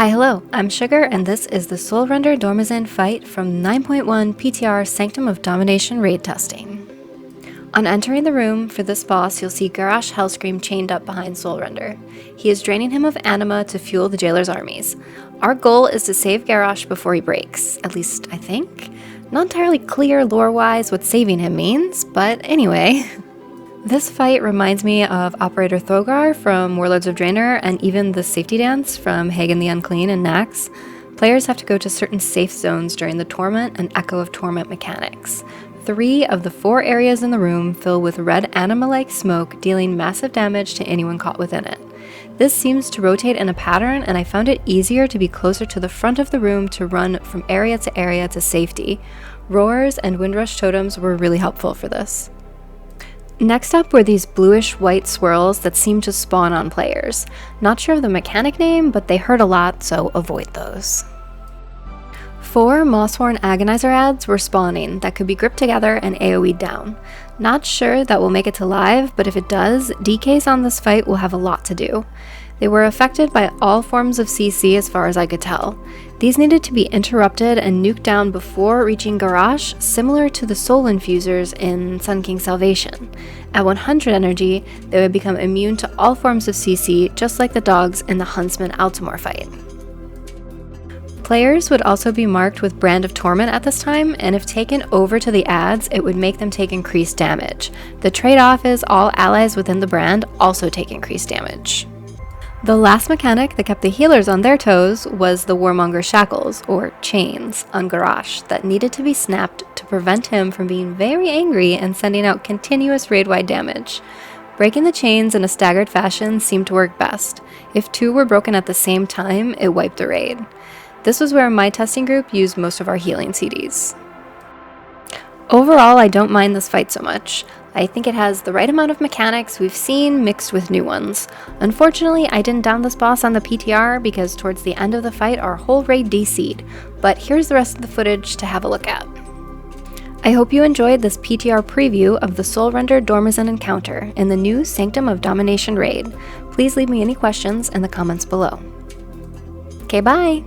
Hello, I'm Sugar, and this is the Soulrender Dormazain fight from 9.1 PTR Sanctum of Domination raid testing. On entering the room for this boss, you'll see Garrosh Hellscream chained up behind Soulrender. He is draining him of anima to fuel the jailer's armies. Our goal is to save Garrosh before he breaks, at least I think. Not entirely clear lore-wise what saving him means, but anyway. This fight reminds me of Operator Throgar from Warlords of Draenor and even the safety dance from Hagen the Unclean and Nax. Players have to go to certain safe zones during the Torment and Echo of Torment mechanics. 3 of the 4 areas in the room fill with red anima-like smoke, dealing massive damage to anyone caught within it. This seems to rotate in a pattern, and I found it easier to be closer to the front of the room to run from area to safety. Roars and Windrush totems were really helpful for this. Next up were these bluish-white swirls that seem to spawn on players. Not sure of the mechanic name, but they hurt a lot, so avoid those. 4 Mossworn Agonizer ads were spawning that could be gripped together and AoE'd down. Not sure that will make it to live, but if it does, DKs on this fight will have a lot to do. They were affected by all forms of CC as far as I could tell. These needed to be interrupted and nuked down before reaching Garrosh, similar to the Soul Infusers in Sun King Salvation. At 100 energy, they would become immune to all forms of CC, just like the dogs in the Huntsman Altamore fight. Players would also be marked with Brand of Torment at this time, and if taken over to the ads, it would make them take increased damage. The trade-off is all allies within the brand also take increased damage. The last mechanic that kept the healers on their toes was the Warmonger Shackles, or chains, on Garrosh that needed to be snapped to prevent him from being very angry and sending out continuous raid-wide damage. Breaking the chains in a staggered fashion seemed to work best. If 2 were broken at the same time, it wiped the raid. This was where my testing group used most of our healing CDs. Overall, I don't mind this fight so much. I think it has the right amount of mechanics we've seen mixed with new ones. Unfortunately, I didn't down this boss on the PTR because towards the end of the fight our whole raid DC'd, but here's the rest of the footage to have a look at. I hope you enjoyed this PTR preview of the Soulrender Dormazain encounter in the new Sanctum of Domination raid. Please leave me any questions in the comments below. Okay, bye!